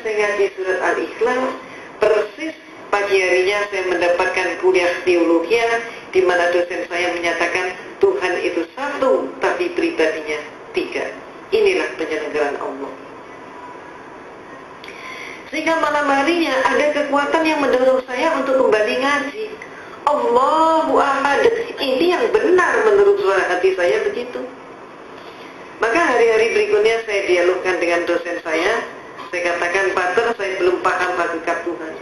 saya ngaji surat Al-Ikhlas, persis pagi harinya saya mendapatkan kuliah teologi di mana dosen saya menyatakan Tuhan itu satu tapi pribadinya tiga. Inilah penyelenggaraan Allah. Sehingga malam harinya ada kekuatan yang mendorong saya untuk kembali ngaji. Allahu Ahad. Ini yang benar menurut suara hati saya begitu. Maka hari-hari berikutnya saya dialogkan dengan dosen saya. Saya katakan, Pater, saya belum paham hakikat Tuhan.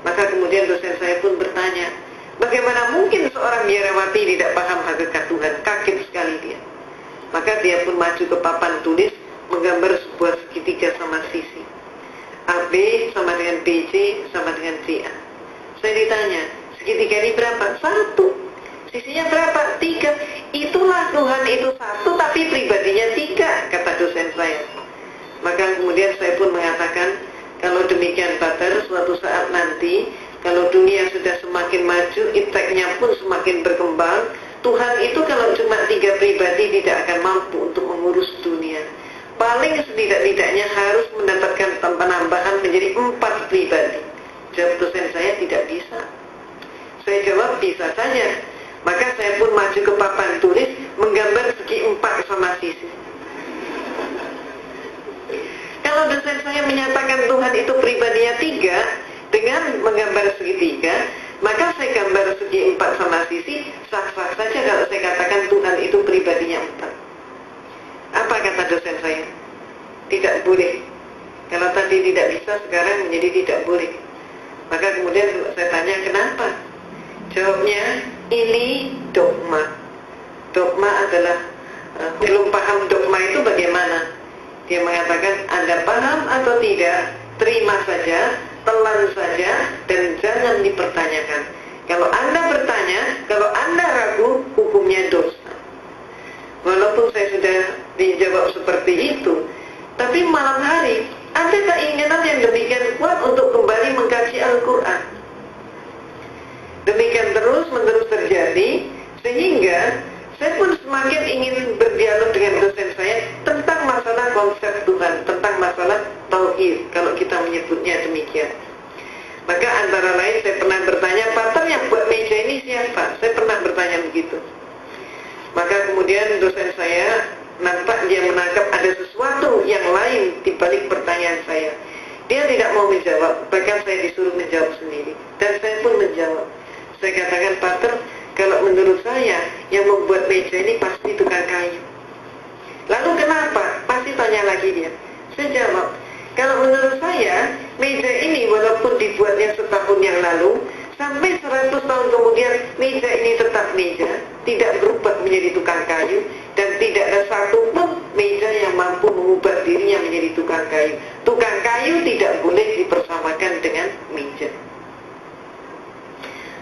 Maka kemudian dosen saya pun bertanya, bagaimana mungkin seorang biarawati tidak paham hakikat Tuhan? Kaget sekali dia. Maka dia pun maju ke papan tulis, menggambar sebuah segitiga sama sisi. AB sama dengan BC sama dengan CA. Saya ditanya, segitiga ini berapa? 1. Sisinya berapa? 3. Itulah Tuhan itu satu tapi pribadinya 3, kata dosen saya. Maka kemudian saya pun mengatakan, kalau demikian Pater, suatu saat nanti kalau dunia sudah semakin maju, ipteknya pun semakin berkembang, Tuhan itu kalau cuma 3 pribadi tidak akan mampu untuk mengurus dunia. Paling setidak-tidaknya harus mendapatkan penambahan menjadi 4 pribadi. Jawab dosen saya, tidak bisa. Saya jawab, bisa saja. Maka saya pun maju ke papan tulis, menggambar segi 4 sama sisi. Kalau dosen saya menyatakan Tuhan itu pribadinya 3, dengan menggambar segitiga, maka saya gambar segi 4 sama sisi, sah-sah saja kalau saya katakan Tuhan itu pribadinya 4. Apa kata dosen saya? Tidak boleh. Kalau tadi tidak bisa, sekarang menjadi tidak boleh. Maka kemudian saya tanya, kenapa? Jawabnya, ini dogma. Dogma adalah, belum paham dogma itu bagaimana? Dia mengatakan, Anda paham atau tidak, terima saja, telan saja, dan jangan dipertanyakan. Kalau Anda bertanya, kalau Anda ragu, hukumnya dosa. Walaupun saya sudah dijawab seperti itu, tapi malam hari ada keinginan yang demikian kuat untuk kembali mengkaji Al-Quran. Demikian terus-menerus terjadi, sehingga saya pun semakin ingin berdialog dengan dosen saya tentang masalah konsep Tuhan, tentang masalah tauhid, kalau kita menyebutnya demikian. Maka antara lain saya pernah bertanya, Pater yang buat meja ini siapa? Saya pernah bertanya begitu. Maka kemudian dosen saya nampak dia menangkap ada sesuatu yang lain di balik pertanyaan saya. Dia tidak mau menjawab, bahkan saya disuruh menjawab sendiri. Dan saya pun menjawab. Saya katakan, Pater, kalau menurut saya yang membuat meja ini pasti tukang kayu. Lalu kenapa? Pasti tanya lagi dia. Saya jawab, kalau menurut saya meja ini walaupun dibuatnya setahun yang lalu, sampai 100 tahun kemudian meja ini tetap meja, tidak berubah menjadi tukang kayu, dan tidak ada satu pun meja yang mampu mengubah dirinya menjadi tukang kayu. Tukang kayu tidak boleh dipersamakan dengan meja.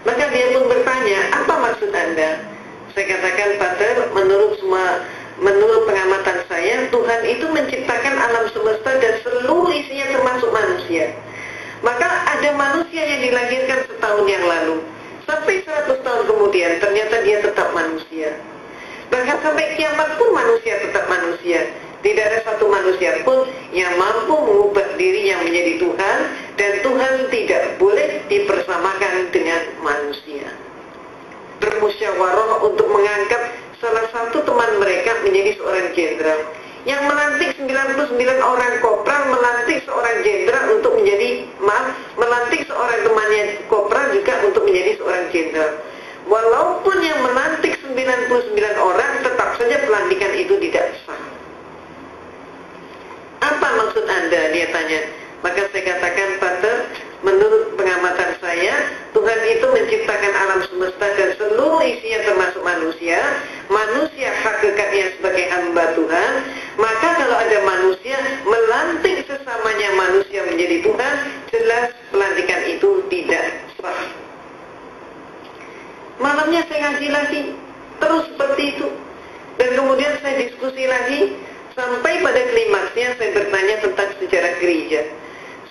Maka dia pun bertanya, apa maksud Anda? Saya katakan, Pater, menurut pengamatan saya, Tuhan itu menciptakan alam semesta dan seluruh isinya termasuk manusia. Maka ada manusia yang dilahirkan setahun yang lalu, sampai 100 tahun kemudian ternyata dia tetap manusia. Bahkan sampai kiamat pun manusia tetap manusia. Tidak ada satu manusia pun yang mampu mengubah dirinya menjadi Tuhan, dan Tuhan tidak boleh dipersamakan dengan manusia. Bermusyawarah untuk mengangkat salah satu teman mereka menjadi seorang jenderal. Yang melantik 99 orang kopral, melantik seorang jenderal untuk menjadi, melantik seorang temannya kopral juga untuk menjadi seorang jenderal. Walaupun yang melantik 99 orang, tetap saja pelantikan itu tidak sah. Apa maksud Anda? Dia tanya. Maka saya katakan, Pater, menurut pengamatan saya, Tuhan itu menciptakan alam semesta dan seluruh isinya termasuk manusia. Manusia hakikatnya sebagai hamba Tuhan. Maka kalau ada manusia melantik sesamanya manusia menjadi Tuhan, jelas pelantikan itu tidak sah. Malamnya saya ngaji lagi, terus seperti itu. Dan kemudian saya diskusi lagi, sampai pada klimaksnya saya bertanya tentang sejarah gereja.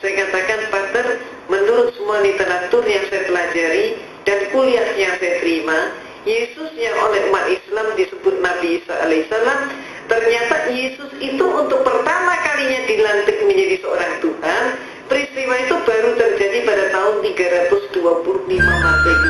Saya katakan, Pater, menurut semua literatur yang saya pelajari dan kuliah yang saya terima, Yesus yang oleh umat Islam disebut Nabi Isa alaihissalam, ternyata Yesus itu untuk pertama kalinya dilantik menjadi seorang Tuhan Peristiwa itu baru terjadi pada tahun 325 Masehi.